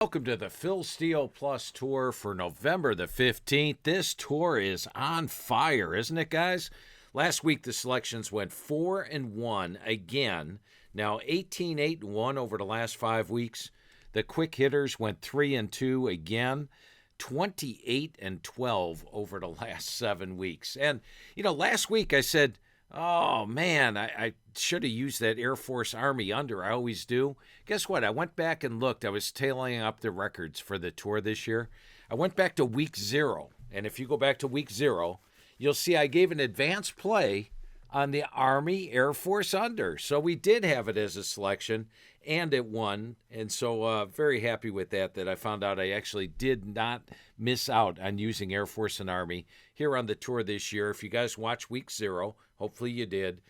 Welcome to the Phil Steele Plus tour for November the 15th. This tour is on fire, isn't it, guys? Last week the selections went 4-1 again. Now 18-8-1 over the last 5 weeks. The quick hitters went 3-2 again. 28-12 over the last 7 weeks. And, last week I said, oh, man, I should have used that Air Force Army under. I always do. Guess what? I went back and looked. I was tallying up the records for the tour this year. I went back to week 0. And if you go back to week 0, you'll see I gave an advance play on the Army Air Force under. So we did have it as a selection, and it won. And so very happy with that I found out I actually did not miss out on using Air Force and Army here on the tour this year. If you guys watch week 0, hopefully you did,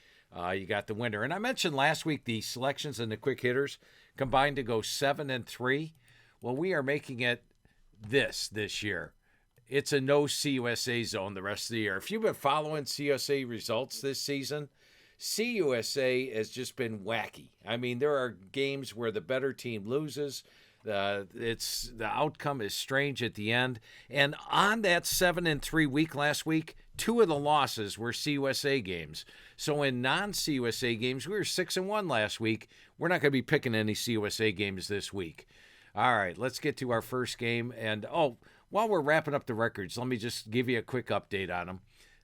you got the winner. And I mentioned last week the selections and the quick hitters combined to go 7-3. Well, we are making it this year. It's a no CUSA zone the rest of the year. If you've been following CUSA results this season, CUSA has just been wacky. I mean, there are games where the better team loses. The outcome is strange at the end. And on that 7-3 week last week, 2 of the losses were CUSA games. So in non-CUSA games, we were 6-1 last week. We're not going to be picking any CUSA games this week. All right, let's get to our first game. And, while we're wrapping up the records, let me just give you a quick update on them,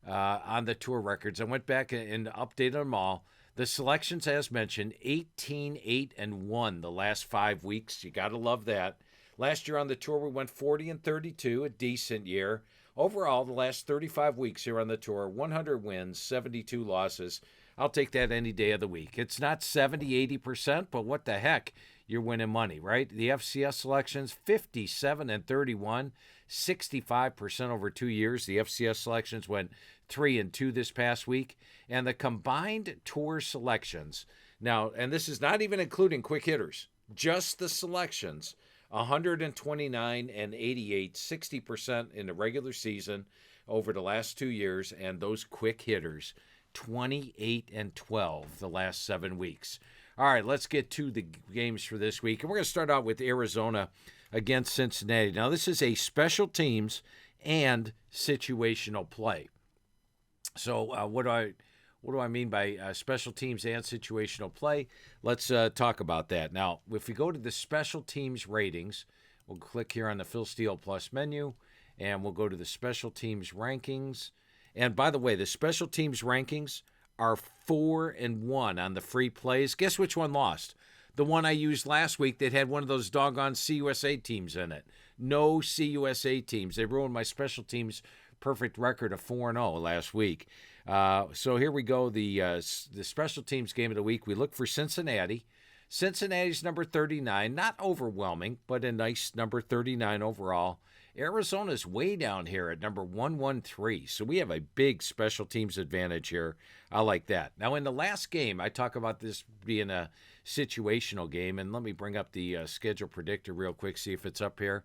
on the tour records. I went back and updated them all. The selections, as mentioned, 18-8-1 the last 5 weeks. You got to love that. Last year on the tour, we went 40-32, a decent year. Overall, the last 35 weeks here on the tour, 100 wins, 72 losses. I'll take that any day of the week. It's not 70-80%, but what the heck? You're winning money, right? The FCS selections, 57-31, 65% over 2 years. The FCS selections went 3-2 this past week. And the combined tour selections, now, and this is not even including quick hitters, just the selections, 129-88, 60% in the regular season over the last 2 years. And those quick hitters, 28-12 the last 7 weeks. All right, let's get to the games for this week. And we're going to start out with Arizona against Cincinnati. Now, this is a special teams and situational play. So what do I mean by special teams and situational play? Let's talk about that. Now, if we go to the special teams ratings, we'll click here on the Phil Steele Plus menu, and we'll go to the special teams rankings. And by the way, the special teams rankings are 4-1 on the free plays. Guess which one lost? The one I used last week that had one of those doggone CUSA teams in it. No CUSA teams. They ruined my special teams perfect record of 4-0 last week. So here we go. The special teams game of the week. We look for Cincinnati. Cincinnati's number 39. Not overwhelming, but a nice number 39 overall. Arizona's way down here at number 113. So we have a big special teams advantage here. I like that. Now, in the last game, I talk about this being a situational game. And let me bring up the schedule predictor real quick, see if it's up here.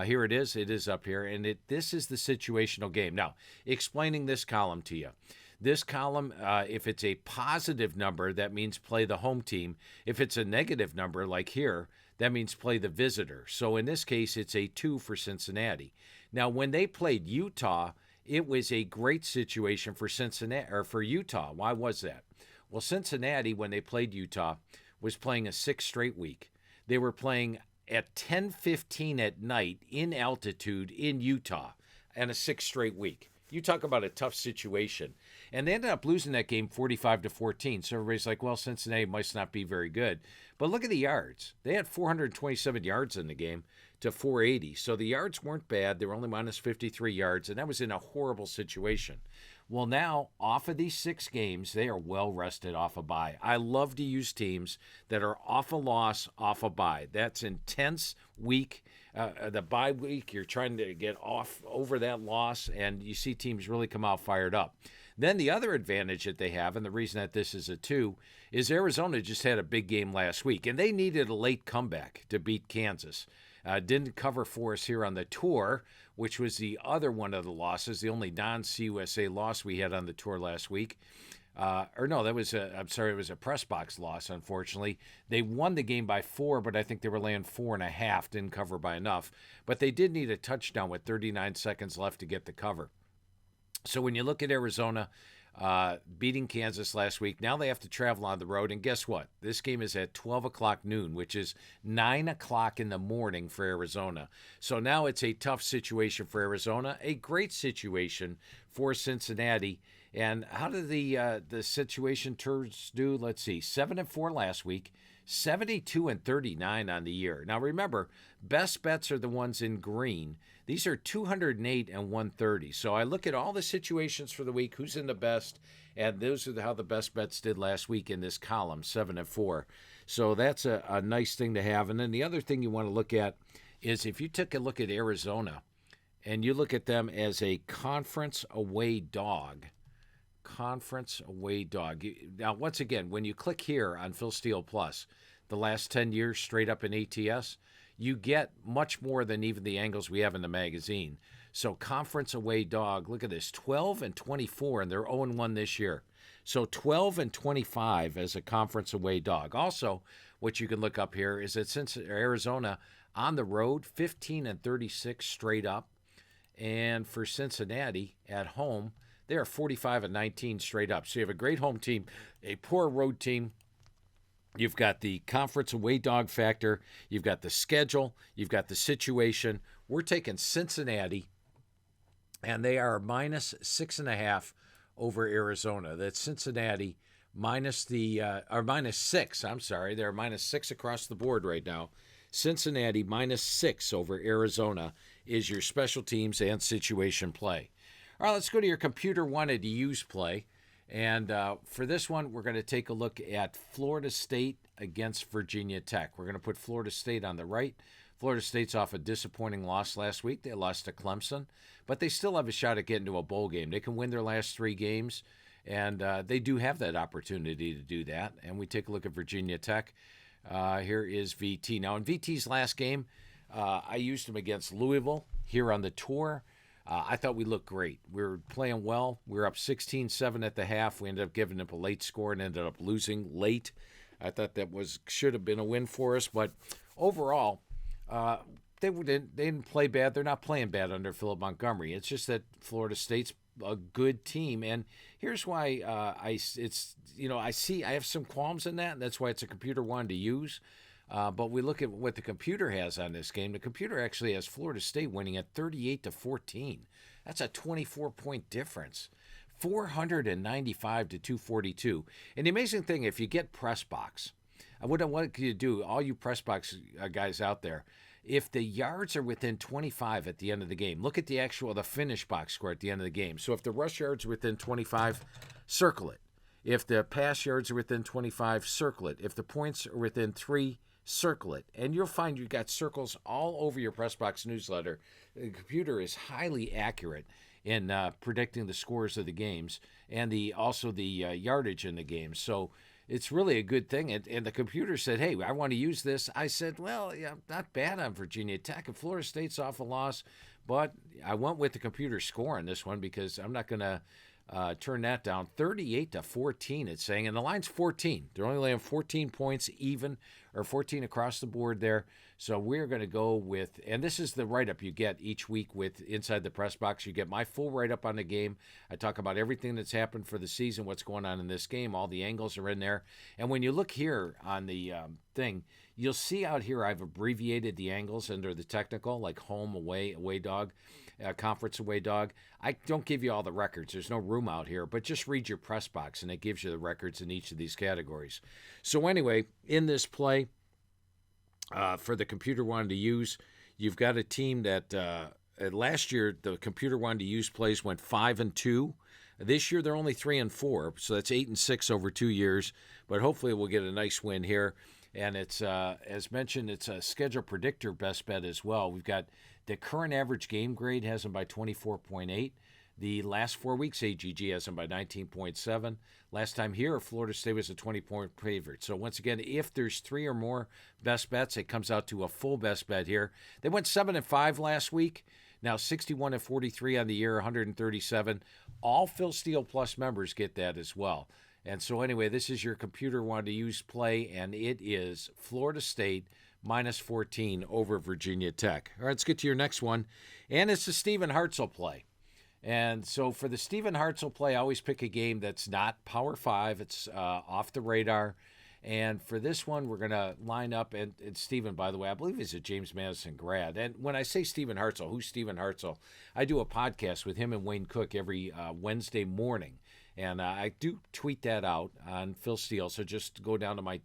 Here it is. It is up here. And this is the situational game. Now, explaining this column to you. This column, if it's a positive number, that means play the home team. If it's a negative number, like here, that means play the visitor. So in this case, it's a 2 for Cincinnati. Now, when they played Utah, it was a great situation for Cincinnati or for Utah. Why was that? Well, Cincinnati, when they played Utah, was playing a 6 straight week. They were playing at 10:15 at night in altitude in Utah and a 6 straight week. You talk about a tough situation. And they ended up losing that game 45-14. So everybody's like, well, Cincinnati must not be very good. But look at the yards. They had 427 yards in the game to 480. So the yards weren't bad. They were only minus 53 yards, and that was in a horrible situation. Well, now, off of these 6 games, they are well rested off a bye. I love to use teams that are off a loss, off a bye. That's intense week. The bye week, you're trying to get off over that loss, and you see teams really come out fired up. Then the other advantage that they have, and the reason that this is a 2, is Arizona just had a big game last week, and they needed a late comeback to beat Kansas. Didn't cover for us here on the tour, which was the other one of the losses, the only non-CUSA loss we had on the tour last week. Or no, I'm sorry, it was a press box loss, unfortunately. They won the game by 4, but I think they were laying 4.5, didn't cover by enough. But they did need a touchdown with 39 seconds left to get the cover. So when you look at Arizona beating Kansas last week, now they have to travel on the road. And guess what? This game is at 12 o'clock noon, which is 9 o'clock in the morning for Arizona. So now it's a tough situation for Arizona, a great situation for Cincinnati. And how did the situation turns do? Let's see, 7-4 last week, 72-39 on the year. Now remember, best bets are the ones in green. These are 208 and 130. So I look at all the situations for the week, who's in the best, and those are how the best bets did last week in this column, 7-4. So that's a nice thing to have. And then the other thing you want to look at is if you took a look at Arizona and you look at them as a conference away dog. Now, once again, when you click here on Phil Steele Plus, the last 10 years straight up in ATS, you get much more than even the angles we have in the magazine. So conference away dog, look at this, 12-24, and they're 0-1 this year. So 12-25 as a conference away dog. Also, what you can look up here is that since Arizona on the road, 15-36 straight up. And for Cincinnati at home, they are 45-19 straight up. So you have a great home team, a poor road team. You've got the conference away dog factor. You've got the schedule. You've got the situation. We're taking Cincinnati, and they are minus 6.5 over Arizona. That's Cincinnati minus minus 6. I'm sorry. They're minus 6 across the board right now. Cincinnati minus 6 over Arizona is your special teams and situation play. All right, let's go to your computer wanted to use play. And for this one, we're going to take a look at Florida State against Virginia Tech. We're going to put Florida State on the right. Florida State's off a disappointing loss last week. They lost to Clemson, but they still have a shot at getting to a bowl game. They can win their last 3 games, and they do have that opportunity to do that. And we take a look at Virginia Tech. Here is VT. Now, in VT's last game, I used him against Louisville here on the tour. I thought we looked great. We were playing well. We were up 16-7 at the half. We ended up giving up a late score and ended up losing late. I thought that should have been a win for us. But overall, they didn't play bad. They're not playing bad under Philip Montgomery. It's just that Florida State's a good team. And here's why I have some qualms in that, and that's why it's a computer one to use. But we look at what the computer has on this game. The computer actually has Florida State winning at 38-14. That's a 24-point difference. 495 to 242. And the amazing thing, if you get press box, what can you do, all you press box guys out there, if the yards are within 25 at the end of the game, look at the finish box score at the end of the game. So if the rush yards are within 25, circle it. If the pass yards are within 25, circle it. If the points are within 3, circle it. And you'll find you've got circles all over your Pressbox newsletter. The computer is highly accurate in predicting the scores of the games and also the yardage in the games. So it's really a good thing. And the computer said, hey, I want to use this. I said, well, yeah, not bad on Virginia Tech. And Florida State's off a loss. But I went with the computer score on this one because I'm not going to turn that down. 38-14, it's saying. And the line's 14. They're only laying 14 points even, or 14 across the board there. So we're going to go with, and this is the write-up you get each week with Inside the Press Box. You get my full write-up on the game. I talk about everything that's happened for the season, what's going on in this game. All the angles are in there. And when you look here on the thing, you'll see out here I've abbreviated the angles under the technical, like home, away dog, conference away dog. I don't give you all the records. There's no room out here, but just read your press box, and it gives you the records in each of these categories. So anyway, in this play, for the computer wanted to use, you've got a team that last year the computer wanted to use plays went 5-2. This year they're only 3-4, so that's 8-6 over 2 years. But hopefully we'll get a nice win here. And it's, as mentioned, it's a schedule predictor best bet as well. We've got the current average game grade has them by 24.8. The last 4 weeks, AGG has them by 19.7. Last time here, Florida State was a 20-point favorite. So once again, if there's 3 or more best bets, it comes out to a full best bet here. They went 7-5 last week. Now 61-43 on the year, 137. All Phil Steele Plus members get that as well. And so anyway, this is your computer wanted to use play, and it is Florida State minus 14 over Virginia Tech. All right, let's get to your next one, and it's the Stephen Hartzell play. And so for the Stephen Hartzell play, I always pick a game that's not Power 5. It's off the radar. And for this one, we're going to line up, and Stephen, by the way, I believe he's a James Madison grad. And when I say Stephen Hartzell, who's Stephen Hartzell? I do a podcast with him and Wayne Cook every Wednesday morning. And I do tweet that out on Phil Steele. So just go down to my,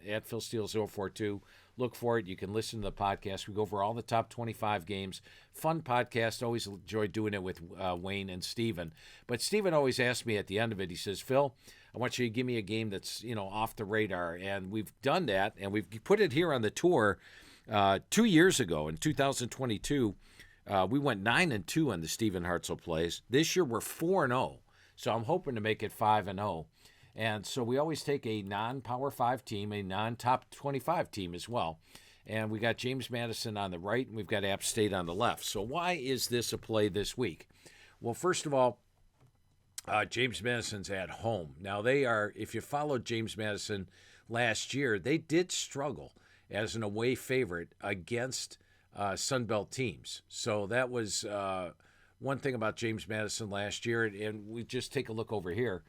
at Phil Steele 042, look for it. You can listen to the podcast. We go over all the top 25 games. Fun podcast. Always enjoy doing it with Wayne and Stephen. But Stephen always asks me at the end of it, he says, Phil, I want you to give me a game that's, off the radar. And we've done that, and we've put it here on the tour 2 years ago in 2022. We went 9-2 on the Stephen Hartzell plays. This year we're 4-0. So I'm hoping to make it 5-0. And so we always take a non-Power 5 team, a non-top 25 team as well. And we got James Madison on the right, and we've got App State on the left. So why is this a play this week? Well, first of all, James Madison's at home. Now they are, if you followed James Madison last year, they did struggle as an away favorite against Sunbelt teams. So that was one thing about James Madison last year. And we just take a look over here.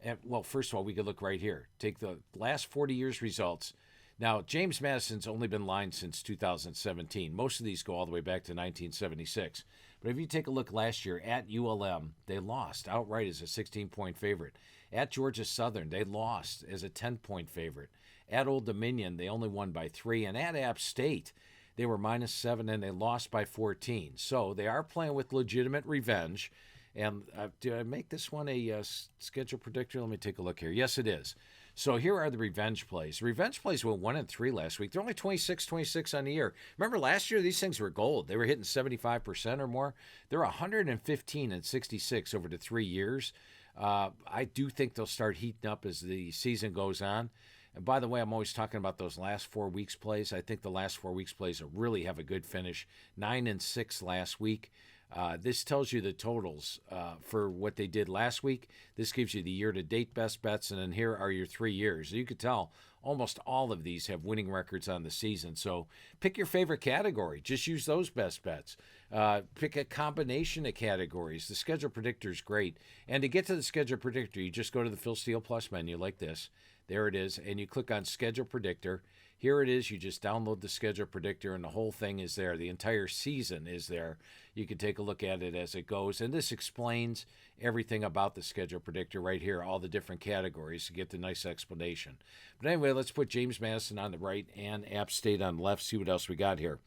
And, well, first of all, we could look right here. Take the last 40 years' results. Now, James Madison's only been lined since 2017. Most of these go all the way back to 1976. But if you take a look last year at ULM, they lost outright as a 16-point favorite. At Georgia Southern, they lost as a 10-point favorite. At Old Dominion, they only won by 3. And at App State, they were -7, and they lost by 14. So they are playing with legitimate revenge. And did I make this one a schedule predictor? Let me take a look here. Yes, it is. So here are the revenge plays. Revenge plays went 1-3 last week. They're only 26 on the year. Remember last year, these things were gold. They were hitting 75% or more. They're 115-66 over the 3 years. I do think they'll start heating up as the season goes on. And by the way, I'm always talking about those last 4 weeks plays. I think the last 4 weeks plays will really have a good finish. 9-6 last week. This tells you the totals for what they did last week. This gives you the year-to-date best bets, and then here are your 3 years. You could tell almost all of these have winning records on the season. So pick your favorite category. Just use those best bets. Pick a combination of categories. The Schedule Predictor is great. And to get to the Schedule Predictor, you just go to the Phil Steele Plus menu like this. There it is, and you click on Schedule Predictor. Here it is. You just download the Schedule Predictor, and the whole thing is there. The entire season is there. You can take a look at it as it goes. And this explains everything about the Schedule Predictor right here, all the different categories to get the nice explanation. But anyway, let's put James Madison on the right and App State on the left, see what else we got here.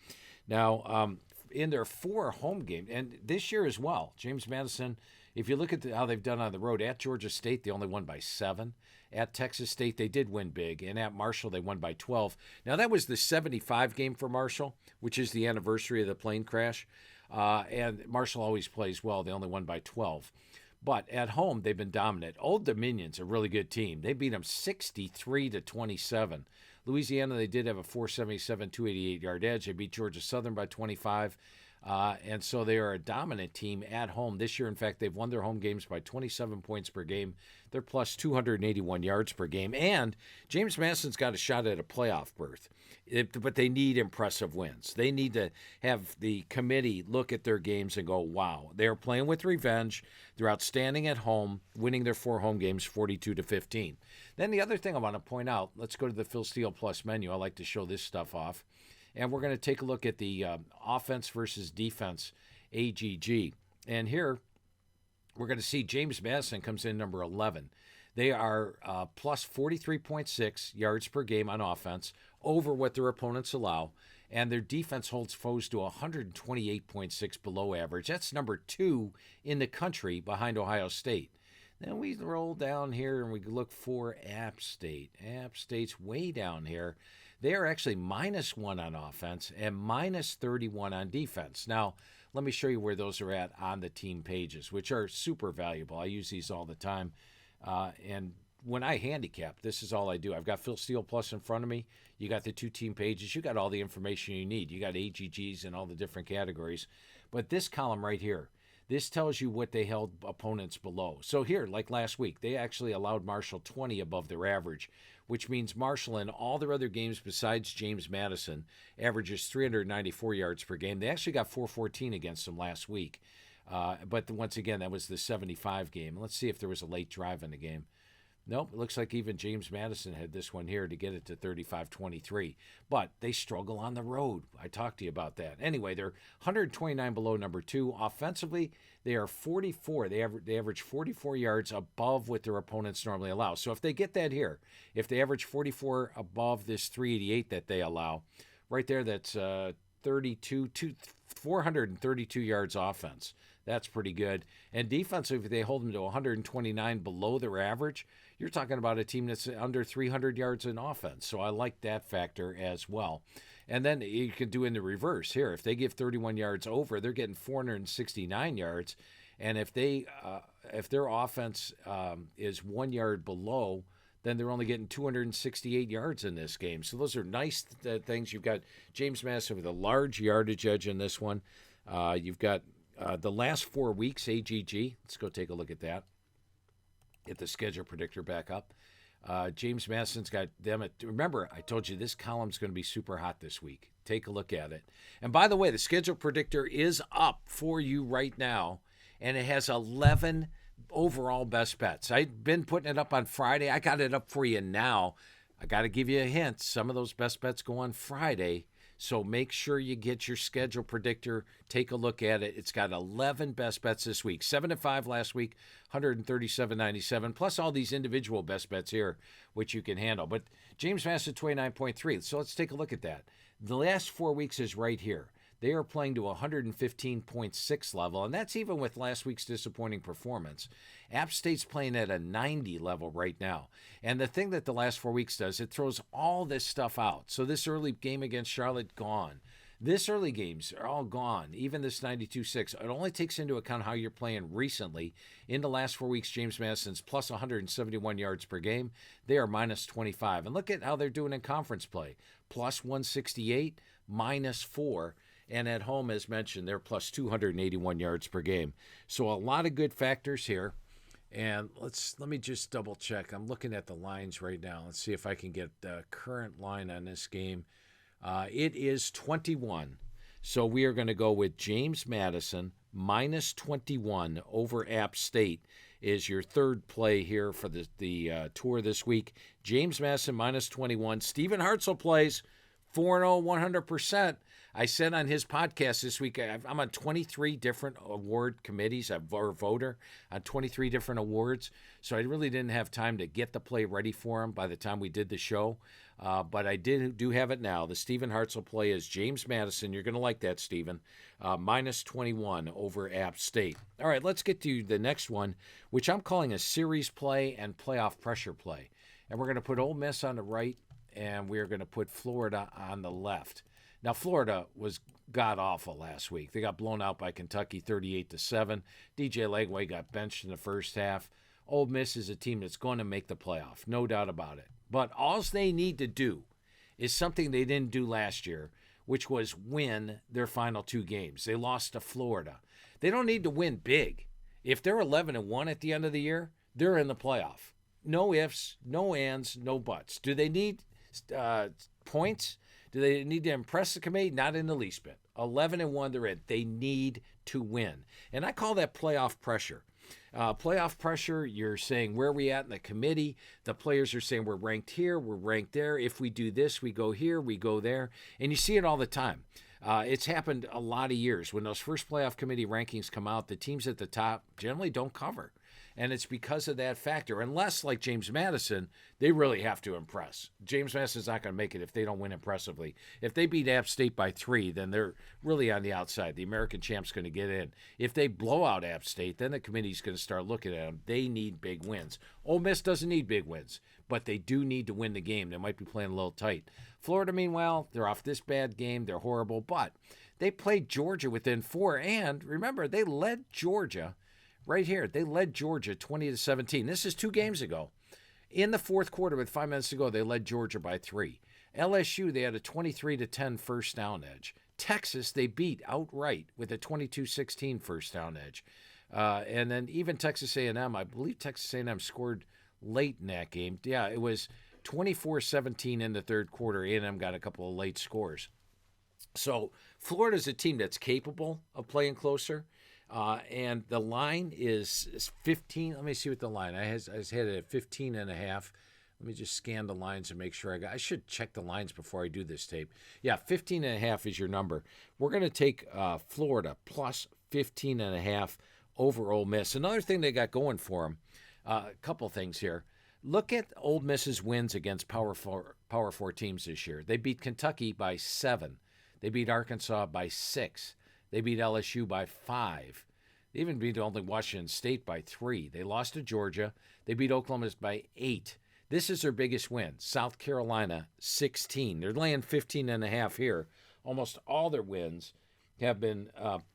Now, in their 4 home games, and this year as well, James Madison, if you look at how they've done on the road, at Georgia State, they only won by 7. At Texas State, they did win big. And at Marshall, they won by 12. Now, that was the 75 game for Marshall, which is the anniversary of the plane crash. And Marshall always plays well. They only won by 12. But at home, they've been dominant. Old Dominion's a really good team. They beat them 63-27. Louisiana, they did have a 477, 288-yard edge. They beat Georgia Southern by 25. And so they are a dominant team at home. This year, in fact, they've won their home games by 27 points per game. They're plus 281 yards per game. And James Madison's got a shot at a playoff berth. But they need impressive wins. They need to have the committee look at their games and go, wow, they're playing with revenge. They're outstanding at home, winning their 4 home games 42-15. Then the other thing I want to point out, let's go to the Phil Steele Plus menu. I like to show this stuff off. And we're going to take a look at the offense versus defense AGG. And here we're going to see James Madison comes in number 11. They are plus 43.6 yards per game on offense over what their opponents allow. And their defense holds foes to 128.6 below average. That's number 2 in the country behind Ohio State. Then we roll down here and we look for App State. App State's way down here. They are actually -1 on offense and -31 on defense. Now, let me show you where those are at on the team pages, which are super valuable. I use these all the time. And when I handicap, this is all I do. I've got Phil Steele Plus in front of me. You got the 2 team pages. You got all the information you need. You got AGGs and all the different categories. But this column right here, This tells you what they held opponents below. So here, like last week, they actually allowed Marshall 20 above their average, which means Marshall in all their other games besides James Madison averages 394 yards per game. They actually got 414 against them last week. But once again, that was the 75 game. Let's see if there was a late drive in the game. Nope, it looks like even James Madison had this one here to get it to 35-23. But they struggle on the road. I talked to you about that. Anyway, they're 129 below number 2. Offensively, they are 44. They average 44 yards above what their opponents normally allow. So if they get that here, if they average 44 above this 388 that they allow, right there, that's 432 yards offense. That's pretty good. And defensively, if they hold them to 129 below their average, you're talking about a team that's under 300 yards in offense. So I like that factor as well. And then you can do in the reverse here. If they give 31 yards over, they're getting 469 yards. And if their offense is 1 yard below, then they're only getting 268 yards in this game. So those are nice things. You've got James Madison with a large yardage edge in this one. You've got the last 4 weeks, AGG. Let's go take a look at that. Get the schedule predictor back up. James Madison's got them at, remember, I told you this column's going to be super hot this week. Take a look at it. And by the way, the schedule predictor is up for you right now, and it has 11 overall best bets. I've been putting it up on Friday. I got it up for you now. I got to give you a hint. Some of those best bets go on Friday. So make sure you get your schedule predictor. Take a look at it. It's got 11 best bets this week. 7-5 last week, 137.97, plus all these individual best bets here, which you can handle. But James Madison, 29.3. So let's take a look at that. The last 4 weeks is right here. They are playing to 115.6 level, and that's even with last week's disappointing performance. App State's playing at a 90 level right now. And the thing that the last 4 weeks does, it throws all this stuff out. So this early game against Charlotte, gone. This early games are all gone, even this 92-6. It only takes into account how you're playing recently. In the last 4 weeks, James Madison's plus 171 yards per game. They are minus 25. And look at how they're doing in conference play. Plus 168, minus 4. And at home, as mentioned, they're plus 281 yards per game. So a lot of good factors here. And let me just double check. I'm looking at the lines right now. Let's see if I can get the current line on this game. It is 21. So we are going to go with James Madison minus 21 over App State is your third play here for the tour this week. James Madison minus 21. Stephen Hartzell plays 4-0, 100%. I said on his podcast this week, I'm on 23 different award committees, or voter on 23 different awards. So I really didn't have time to get the play ready for him by the time we did the show. But I do have it now. The Stephen Hartzell play is James Madison. You're going to like that, Stephen. Minus 21 over App State. All right, let's get to the next one, which I'm calling a series play and playoff pressure play. And we're going to put Ole Miss on the right, and we're going to put Florida on the left. Now, Florida was god-awful last week. They got blown out by Kentucky 38-7. DJ Legway got benched in the first half. Ole Miss is a team that's going to make the playoff, no doubt about it. But all they need to do is something they didn't do last year, which was win their final 2 games. They lost to Florida. They don't need to win big. If they're 11-1 at the end of the year, they're in the playoff. No ifs, no ands, no buts. Do they need points? Do they need to impress the committee? Not in the least bit. 11-1, they're in. They need to win. And I call that playoff pressure. Playoff pressure, you're saying where are we at in the committee? The players are saying we're ranked here, we're ranked there. If we do this, we go here, we go there. And you see it all the time. It's happened a lot of years. When those first playoff committee rankings come out, the teams at the top generally don't cover. And it's because of that factor. Unless, like James Madison, they really have to impress. James Madison's not going to make it if they don't win impressively. If they beat App State by 3, then they're really on the outside. The American champ's going to get in. If they blow out App State, then the committee's going to start looking at them. They need big wins. Ole Miss doesn't need big wins, but they do need to win the game. They might be playing a little tight. Florida, meanwhile, they're off this bad game. They're horrible, but they played Georgia within 4. And remember, they led Georgia. Right here, they led Georgia 20-17. This is 2 games ago. In the fourth quarter, with 5 minutes to go, they led Georgia by 3. LSU, they had a 23-10 first down edge. Texas, they beat outright with a 22-16 first down edge. And then even Texas A&M, I believe Texas A&M scored late in that game. Yeah, it was 24-17 in the third quarter. A&M got a couple of late scores. So Florida's a team that's capable of playing closer. And the line is 15. Let me see what the line. I had it at 15 and a half. Let me just scan the lines and make sure I should check the lines before I do this tape. Yeah, 15 and a half is your number. We're going to take Florida plus 15 and a half over Ole Miss. Another thing they got going for them, a couple things here. Look at Ole Miss's wins against Power 4 teams this year. They beat Kentucky by 7. They beat Arkansas by 6. They beat LSU by 5. They even beat only Washington State by 3. They lost to Georgia. They beat Oklahoma by 8. This is their biggest win. South Carolina, 16. They're laying 15 and a half here. Almost all their wins have been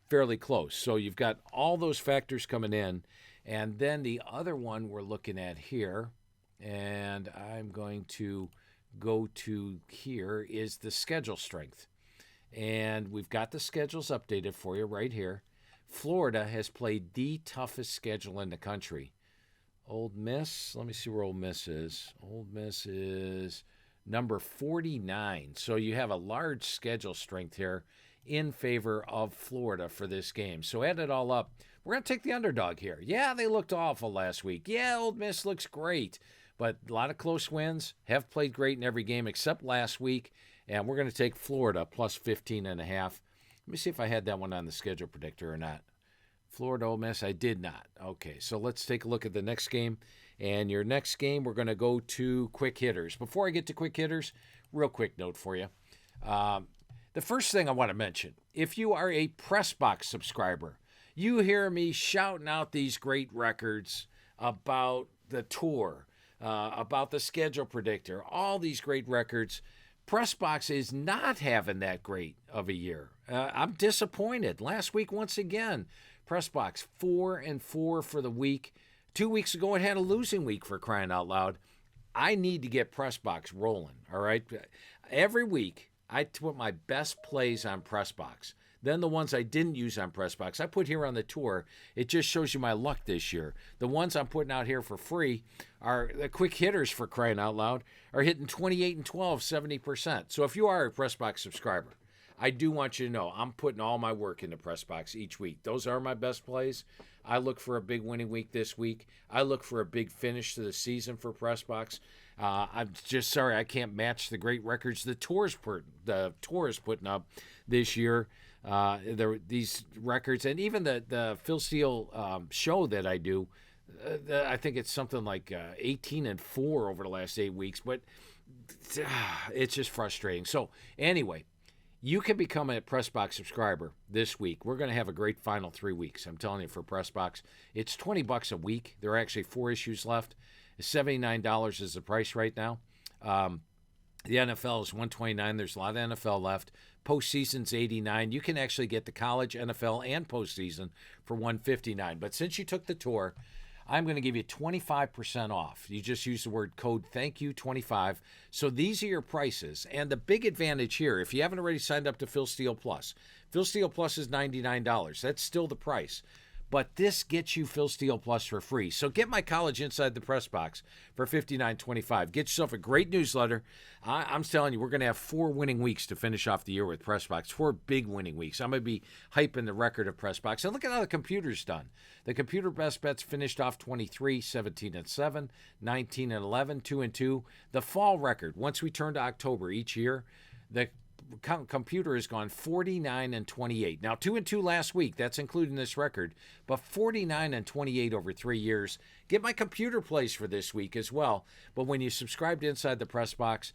fairly close. So you've got all those factors coming in. And then the other one we're looking at here, and I'm going to go to here, is the schedule strength. And we've got the schedules updated for you right here. Florida has played the toughest schedule in the country. Ole Miss, let me see where Ole Miss is. Ole Miss is number 49. So you have a large schedule strength here in favor of Florida for this game. So add it all up. We're going to take the underdog here. Yeah, they looked awful last week. Yeah, Ole Miss looks great. But a lot of close wins, have played great in every game except last week. And we're going to take Florida plus 15 and a half. Let me see if I had that one on the schedule predictor or not. Florida, Ole Miss, I did not. Okay, so let's take a look at the next game. And your next game, we're going to go to quick hitters. Before I get to quick hitters, real quick note for you. The first thing I want to mention, if you are a PressBox subscriber, you hear me shouting out these great records about the tour, about the schedule predictor, all these great records. PressBox is not having that great of a year. I'm disappointed. Last week, once again, PressBox 4-4 for the week. 2 weeks ago, it had a losing week, for crying out loud. I need to get PressBox rolling, all right? Every week, I put my best plays on PressBox. Then the ones I didn't use on PressBox, I put here on the tour. It just shows you my luck this year. The ones I'm putting out here for free are the quick hitters, for crying out loud, are hitting 28 and 12, 70%. So if you are a PressBox subscriber, I do want you to know I'm putting all my work into PressBox each week. Those are my best plays. I look for a big winning week this week. I look for a big finish to the season for PressBox. I'm just sorry I can't match the great records the tour is putting up this year. These records, and even the Phil Steele show that I do, I think it's something like 18-4 over the last 8 weeks, but it's just frustrating. So anyway, you can become a PressBox subscriber this week. We're going to have a great final 3 weeks. I'm telling you, for PressBox, it's $20 a week. There are actually 4 issues left. $79 is the price right now. The NFL is $129. There's a lot of NFL left. Postseason's $89. You can actually get the college, NFL, and postseason for $159. But since you took the tour, I'm going to give you 25% off. You just use the word code THANKYOU25. So these are your prices. And the big advantage here, if you haven't already signed up to Phil Steele Plus, Phil Steele Plus is $99. That's still the price. But this gets you Phil Steele Plus for free. So get my college inside the press box for $59.25. Get yourself a great newsletter. I'm telling you, we're going to have 4 winning weeks to finish off the year with PressBox. 4 big winning weeks. I'm going to be hyping the record of PressBox. And look at how the computer's done. The computer best bets finished off 23, 17-7, 19-11, 2-2. The fall record, once we turn to October each year, the computer has gone 49-28. Now 2-2 last week, that's including this record, but 49-28 over 3 years. Get my computer plays for this week as well. But when you subscribe to Inside the Press Box,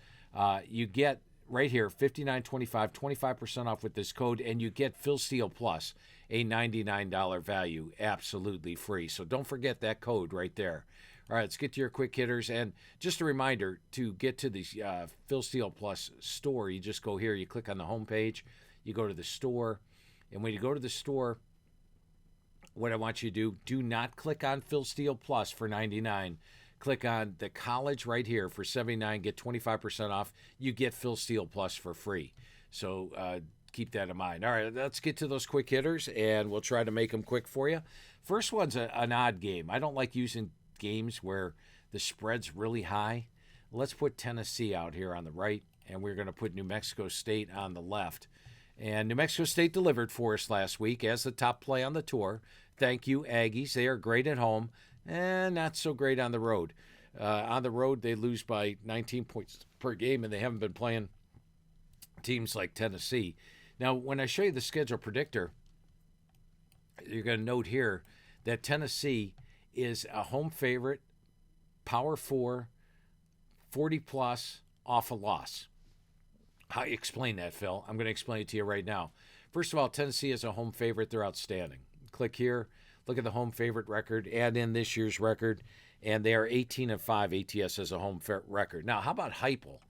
you get right here $59.25, 25% off with this code, and you get Phil Steele Plus, a $99 value, absolutely free. So don't forget that code right there. All right, let's get to your quick hitters. And just a reminder, to get to the Phil Steele Plus store, you just go here, you click on the home page, you go to the store. And when you go to the store, what I want you to do not click on Phil Steele Plus for $99. Click on the college right here for $79, get 25% off. You get Phil Steele Plus for free. So keep that in mind. All right, let's get to those quick hitters, and we'll try to make them quick for you. First one's an odd game. I don't like using games where the spread's really high. Let's put Tennessee out here on the right, and we're going to put New Mexico State on the left. And New Mexico State delivered for us last week as the top play on the tour. Thank you, Aggies. They are great at home and not so great on the road. On the road, they lose by 19 points per game, and they haven't been playing teams like Tennessee. Now, when I show you the schedule predictor, you're going to note here that Tennessee is a home favorite, Power 4, 40-plus, off a loss. How do you explain that, Phil? I'm going to explain it to you right now. First of all, Tennessee is a home favorite. They're outstanding. Click here. Look at the home favorite record. Add in this year's record. And they are 18-5 ATS as a home record. Now, how about Heupel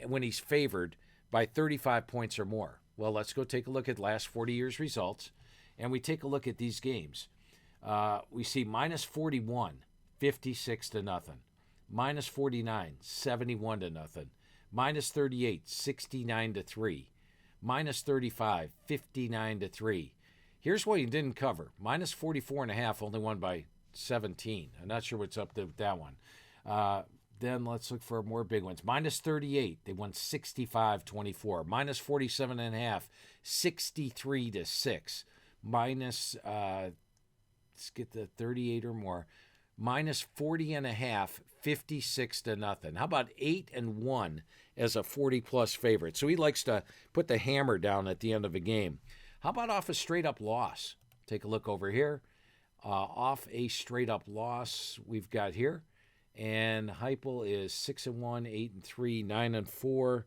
when he's favored by 35 points or more? Well, let's go take a look at last 40 years' results. And we take a look at these games. We see minus 41, 56-0. Minus 49, 71-0. Minus 38, 69-3. Minus 35, 59-3. Here's what he didn't cover. Minus 44.5, only won by 17. I'm not sure what's up with that one. Then let's look for more big ones. Minus 38, they won 65-24. Minus 47.5, 63-6. Minus, let's get the 38 or more. Minus 40.5, 56-0. How about 8-1 as a 40-plus favorite? So he likes to put the hammer down at the end of a game. How about off a straight-up loss? Take a look over here. Off a straight-up loss we've got here. And Heupel is 6-1, 8-3, 9-4.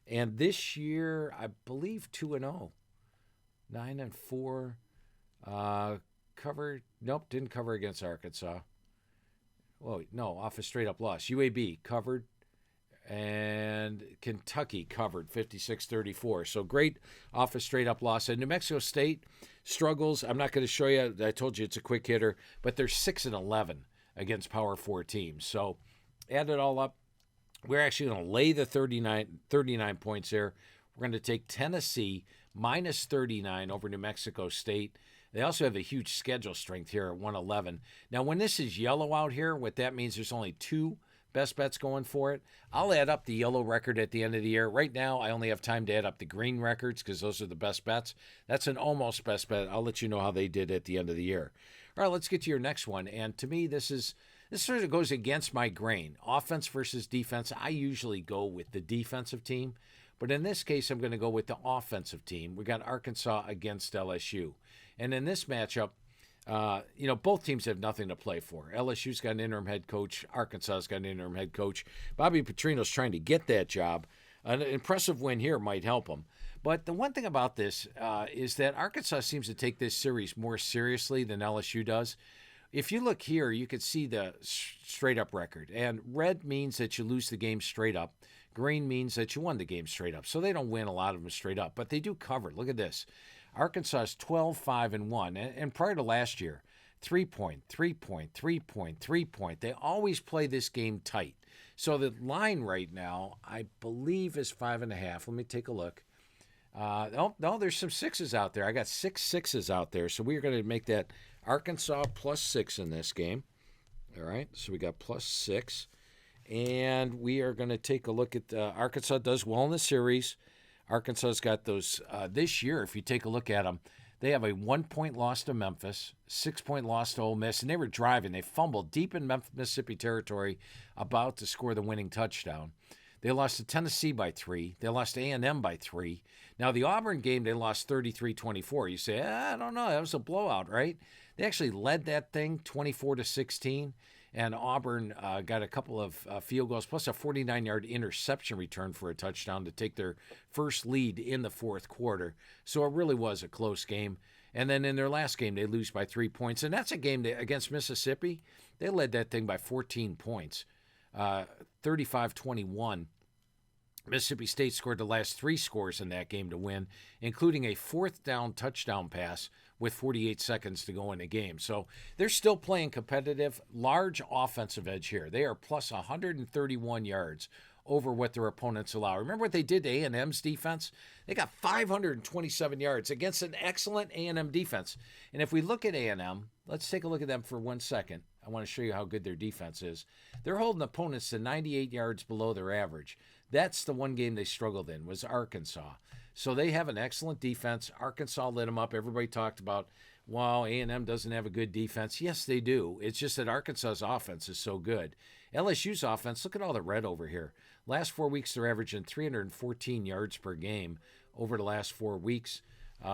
And this year, I believe 2-0. 9-4. Covered. Nope, didn't cover against Arkansas. Well, no, off a straight-up loss. UAB covered, and Kentucky covered 56-34. So great off a straight-up loss. And New Mexico State struggles. I'm not going to show you. I told you it's a quick hitter, but they're 6-11 against Power 4 teams. So add it all up. We're actually going to lay the 39 points there. We're going to take Tennessee minus 39 over New Mexico State. They also have a huge schedule strength here at 111. Now, when this is yellow out here, what that means there's only 2 best bets going for it. I'll add up the yellow record at the end of the year. Right now, I only have time to add up the green records because those are the best bets. That's an almost best bet. I'll let you know how they did at the end of the year. All right, let's get to your next one. And to me, this sort of goes against my grain. Offense versus defense. I usually go with the defensive team. But in this case, I'm going to go with the offensive team. We got Arkansas against LSU. And in this matchup, both teams have nothing to play for. LSU's got an interim head coach. Arkansas's got an interim head coach. Bobby Petrino's trying to get that job. An impressive win here might help him. But the one thing about this is that Arkansas seems to take this series more seriously than LSU does. If you look here, you can see the straight-up record. And red means that you lose the game straight up. Green means that you won the game straight up. So they don't win a lot of them straight up, but they do cover. Look at this. Arkansas is 12-5-1. And prior to last year, 3-point, 3-point, 3-point, 3-point. They always play this game tight. So the line right now, I believe, is 5.5. Let me take a look. No, there's some 6s out there. I got 6 6s out there. So we're going to make that Arkansas plus 6 in this game. All right, so we got plus 6. And we are going to take a look at Arkansas does well in the series. Arkansas's got those this year. If you take a look at them, they have a 1-point loss to Memphis, 6-point loss to Ole Miss, and they were driving. They fumbled deep in Mississippi territory, about to score the winning touchdown. They lost to Tennessee by 3. They lost to A&M by 3. Now, the Auburn game, they lost 33-24. You say, I don't know. That was a blowout, right? They actually led that thing 24-16. And Auburn got a couple of field goals, plus a 49-yard interception return for a touchdown to take their first lead in the fourth quarter. So it really was a close game. And then in their last game, they lose by 3 points. And that's a game that, against Mississippi, they led that thing by 14 points, 35-21. Mississippi State scored the last 3 scores in that game to win, including a 4th down touchdown pass with 48 seconds to go in the game. So they're still playing competitive, large offensive edge here. They are plus 131 yards over what their opponents allow. Remember what they did to A&M's defense? They got 527 yards against an excellent A&M defense. And if we look at A&M, let's take a look at them for 1 second. I want to show you how good their defense is. They're holding opponents to 98 yards below their average. That's the one game they struggled in, was Arkansas. So they have an excellent defense. Arkansas lit them up. Everybody talked about, wow, A&M doesn't have a good defense. Yes, they do. It's just that Arkansas's offense is so good. LSU's offense, look at all the red over here. Last 4 weeks, they're averaging 314 yards per game over the last 4 weeks.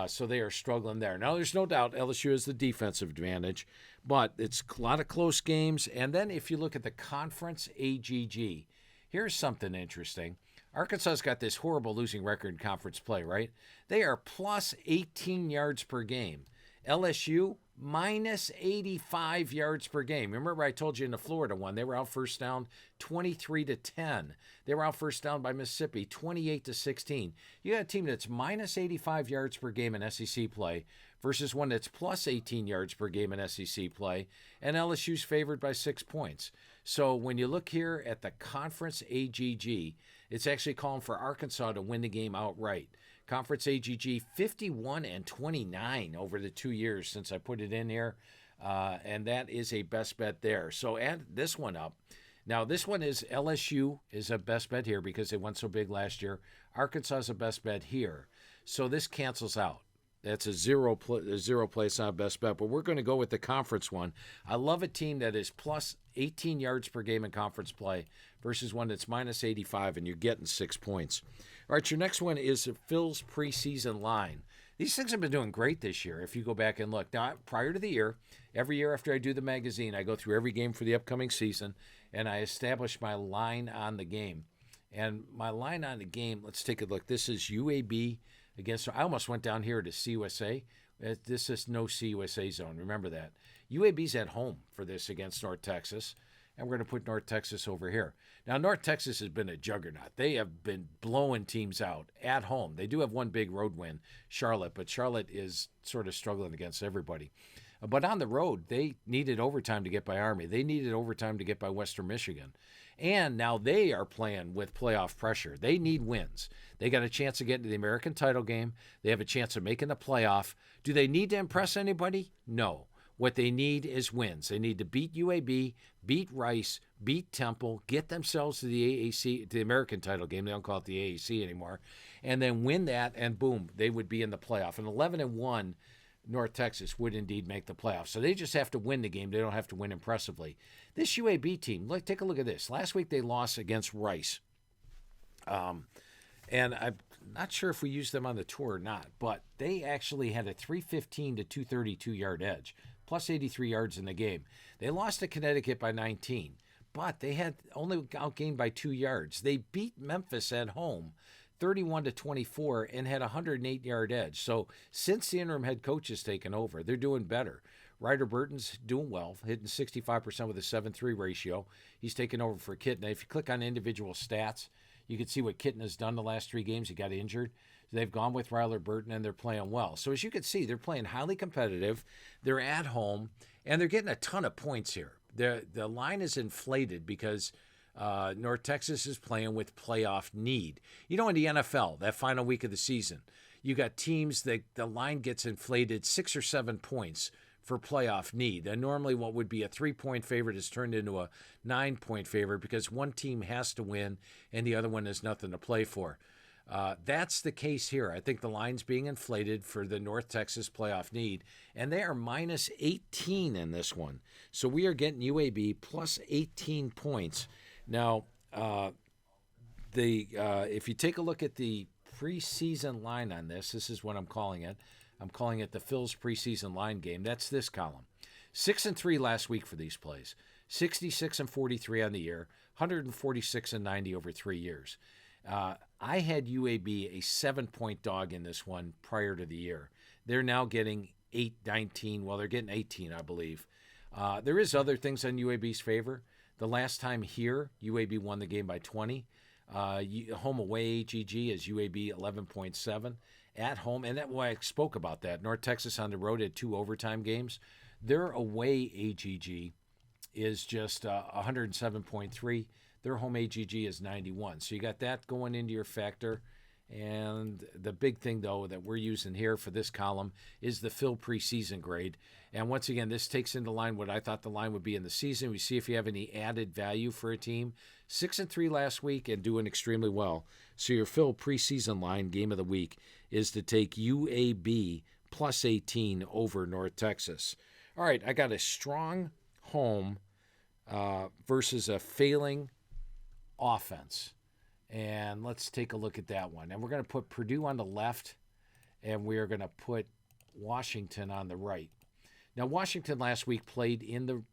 So they are struggling there. Now, there's no doubt LSU has the defensive advantage, but it's a lot of close games. And then if you look at the conference AGG, here's something interesting. Arkansas's got this horrible losing record in conference play, right? They are plus 18 yards per game. LSU, minus 85 yards per game. Remember I told you in the Florida one, they were out first down 23-10. They were out first down by Mississippi 28-16. You got a team that's minus 85 yards per game in SEC play versus one that's plus 18 yards per game in SEC play, and LSU's favored by 6 points. So when you look here at the conference AGG, it's actually calling for Arkansas to win the game outright. Conference AGG 51-29 over the 2 years since I put it in here, and that is a best bet there. So add this one up. Now this one is LSU is a best bet here because they went so big last year. Arkansas is a best bet here. So this cancels out. That's a zero place on a best bet, but we're going to go with the conference one. I love a team that is plus 18 yards per game in conference play versus one that's minus 85, and you're getting 6 points. All right, your next one is Phil's preseason line. These things have been doing great this year if you go back and look. Now, prior to the year, every year after I do the magazine, I go through every game for the upcoming season, and I establish my line on the game. And my line on the game, let's take a look. This is UAB against, I almost went down here to CUSA. This is no CUSA zone. Remember that. UAB's at home for this against North Texas, and we're going to put North Texas over here. Now, North Texas has been a juggernaut. They have been blowing teams out at home. They do have one big road win, Charlotte, but Charlotte is sort of struggling against everybody. But on the road, they needed overtime to get by Army. They needed overtime to get by Western Michigan. And now they are playing with playoff pressure. They need wins. They got a chance of getting to the American title game. They have a chance of making the playoff. Do they need to impress anybody? No. What they need is wins. They need to beat UAB, beat Rice, beat Temple, get themselves to the AAC, to the American title game. They don't call it the AAC anymore. And then win that, and boom, they would be in the playoff. And 11-1 North Texas would indeed make the playoffs. So they just have to win the game. They don't have to win impressively. This UAB team, take a look at this. Last week they lost against Rice. And I'm not sure if we used them on the tour or not, but they actually had a 315 to 232 yard edge, plus 83 yards in the game. They lost to Connecticut by 19, but they had only outgained by 2 yards. They beat Memphis at home 31-24 and had a 108-yard edge. So since the interim head coach has taken over, they're doing better. Ryder Burton's doing well, hitting 65% with a 7-3 ratio. He's taken over for Kitten. If you click on individual stats, you can see what Kitten has done the last 3 games. He got injured. They've gone with Ryder Burton, and they're playing well. So as you can see, they're playing highly competitive. They're at home, and they're getting a ton of points here. The line is inflated because North Texas is playing with playoff need. You know, in the NFL, that final week of the season, you got teams that the line gets inflated 6 or 7 points for playoff need. And normally what would be a 3-point favorite is turned into a 9-point favorite because one team has to win and the other one has nothing to play for. That's the case here. I think the line's being inflated for the North Texas playoff need, and they are minus 18 in this one. So we are getting UAB plus 18 points. Now, if you take a look at the preseason line on this is what I'm calling it. I'm calling it the Phil's preseason line game. That's this column. 6-3 last week for these plays. 66-43 on the year. 146-90 over 3 years. I had UAB a 7-point dog in this one prior to the year. They're now getting 8-19. Well, they're getting 18, I believe. There is other things in UAB's favor. The last time here, UAB won the game by 20. Home away AGG is UAB 11.7 at home. And that's why I spoke about that. North Texas on the road had 2 overtime games. Their away AGG is just 107.3. Their home AGG is 91. So you got that going into your factor. And the big thing, though, that we're using here for this column is the Phil preseason grade. And once again, this takes into line what I thought the line would be in the season. We see if you have any added value for a team. 6-3 last week and doing extremely well. So your Phil preseason line, game of the week, is to take UAB plus 18 over North Texas. All right, I got a strong home versus a failing offense. And let's take a look at that one. And we're going to put Purdue on the left, and we're going to put Washington on the right. Now, Washington last week played in the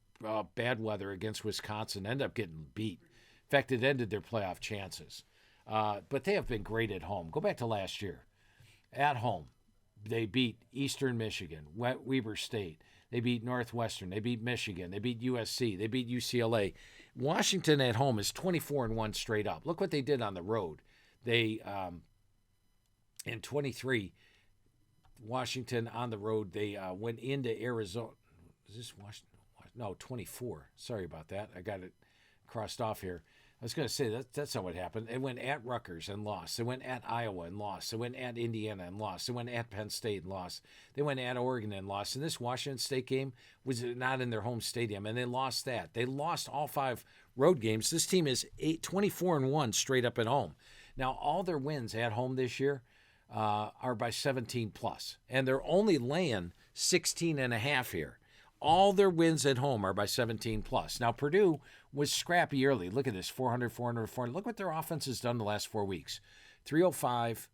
bad weather against Wisconsin, ended up getting beat. In fact, it ended their playoff chances. But they have been great at home. Go back to last year. At home, they beat Eastern Michigan, Weber State. They beat Northwestern. They beat Michigan. They beat USC. They beat UCLA. Washington at home is 24-1 straight up. Look what they did on the road. They, in 23, Washington on the road, they went into Arizona. Is this Washington? No, 24. Sorry about that. I got it crossed off here. I was going to say that's not what happened. They went at Rutgers and lost. They went at Iowa and lost. They went at Indiana and lost. They went at Penn State and lost. They went at Oregon and lost. And this Washington State game was not in their home stadium, and they lost that. They lost all 5 road games. This team is 24-1 straight up at home. Now, all their wins at home this year are by 17 plus, and they're only laying 16.5 here. All their wins at home are by 17 plus. Now, Purdue was scrappy early. Look at this, 400, 400, 400. Look what their offense has done the last 4 weeks. 305,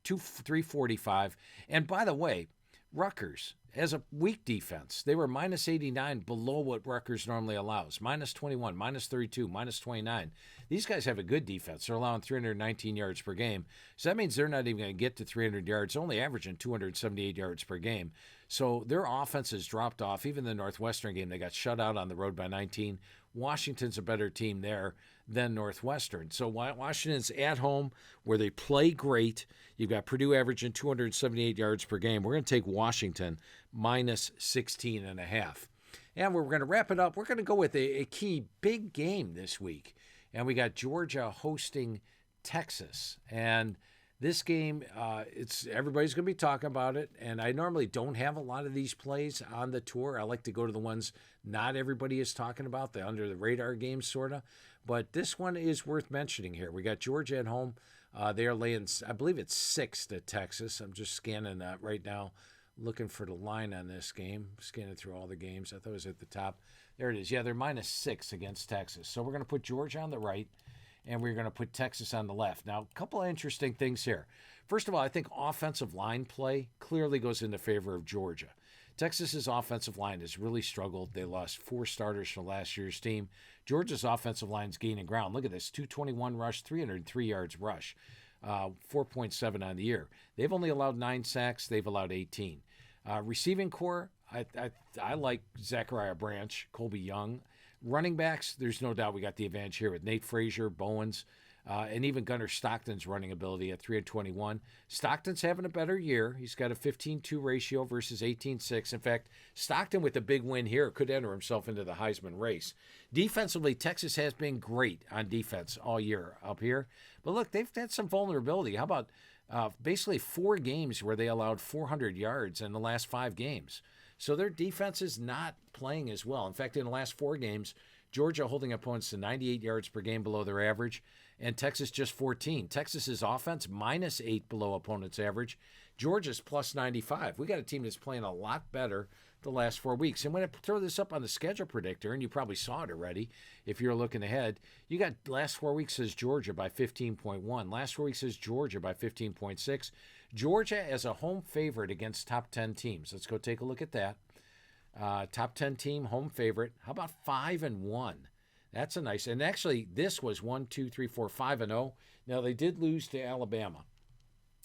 345. And by the way, Rutgers has a weak defense. They were minus 89 below what Rutgers normally allows. Minus 21, minus 32, minus 29. These guys have a good defense. They're allowing 319 yards per game. So that means they're not even going to get to 300 yards, only averaging 278 yards per game. So their offense has dropped off. Even the Northwestern game, they got shut out on the road by 19. Washington's a better team there than Northwestern. So Washington's at home where they play great. You've got Purdue averaging 278 yards per game. We're going to take Washington minus 16.5. And we're going to wrap it up. We're going to go with a key big game this week. And we got Georgia hosting Texas. And this game, everybody's going to be talking about it, and I normally don't have a lot of these plays on the tour. I like to go to the ones not everybody is talking about, the under-the-radar games, sort of. But this one is worth mentioning here. We got Georgia at home. They are laying, I believe it's 6 to Texas. I'm just scanning that right now, looking for the line on this game, scanning through all the games. I thought it was at the top. There it is. Yeah, they're minus 6 against Texas. So we're going to put Georgia on the right, and we're going to put Texas on the left. Now, a couple of interesting things here. First of all, I think offensive line play clearly goes into favor of Georgia. Texas's offensive line has really struggled. They lost 4 starters from last year's team. Georgia's offensive line's gaining ground. Look at this, 221 rush, 303 yards rush, 4.7 on the year. They've only allowed 9 sacks. They've allowed 18. Receiving core, I like Zachariah Branch, Colby Young. Running backs, there's no doubt we got the advantage here with Nate Frazier, Bowens, and even Gunnar Stockton's running ability at 321. Stockton's having a better year. He's got a 15-2 ratio versus 18-6. In fact, Stockton with a big win here could enter himself into the Heisman race. Defensively, Texas has been great on defense all year up here. But look, they've had some vulnerability. How about basically 4 games where they allowed 400 yards in the last 5 games? So their defense is not playing as well. In fact, in the last 4 games, Georgia holding opponents to 98 yards per game below their average, and Texas just 14. Texas's offense minus 8 below opponents' average. Georgia's plus 95. We got a team that's playing a lot better the last 4 weeks. And when I throw this up on the schedule predictor, and you probably saw it already if you're looking ahead, you got last 4 weeks says Georgia by 15.1. Last 4 weeks says Georgia by 15.6. Georgia as a home favorite against top 10 teams. Let's go take a look at that. Top 10 team, home favorite. How about 5-1? That's a nice. And actually, this was 1, 2, 3, 4, 5-0. Now, they did lose to Alabama.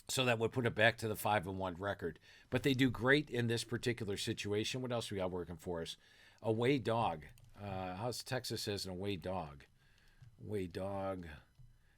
So that would put it back to the 5-1 record. But they do great in this particular situation. What else we got working for us? Away dog. How's Texas as an away dog? Away dog.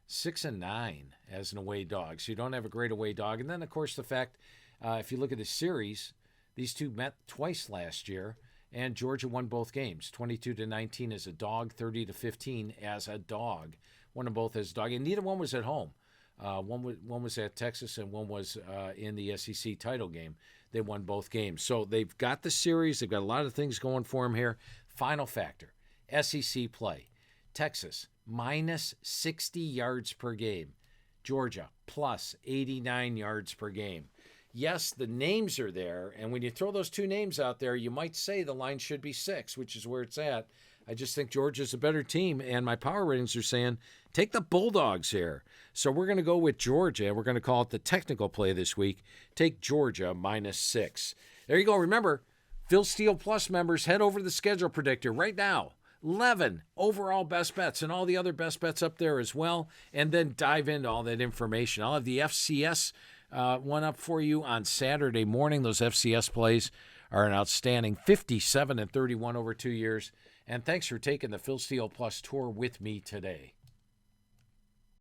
6-9 as an away dog. So you don't have a great away dog. And then, of course, the fact, if you look at the series, these two met twice last year. and Georgia won both games, 22-19 as a dog, 30-15 as a dog. Won them both as a dog, and neither one was at home. One was at Texas, and one was in the SEC title game. They won both games. So they've got the series. They've got a lot of things going for them here. Final factor, SEC play. Texas, minus 60 yards per game. Georgia, plus 89 yards per game. Yes, the names are there, and when you throw those two names out there, you might say the line should be 6, which is where it's at. I just think Georgia's a better team, and my power ratings are saying take the Bulldogs here. So we're going to go with Georgia. We're going to call it the technical play this week. Take Georgia minus 6. There you go. Remember, Phil Steele Plus members, head over to the schedule predictor right now. 11 overall best bets and all the other best bets up there as well, and then dive into all that information. I'll have the FCS one up for you on Saturday morning. Those FCS plays are an outstanding 57-31 over 2 years. And thanks for taking the Phil Steele Plus tour with me today.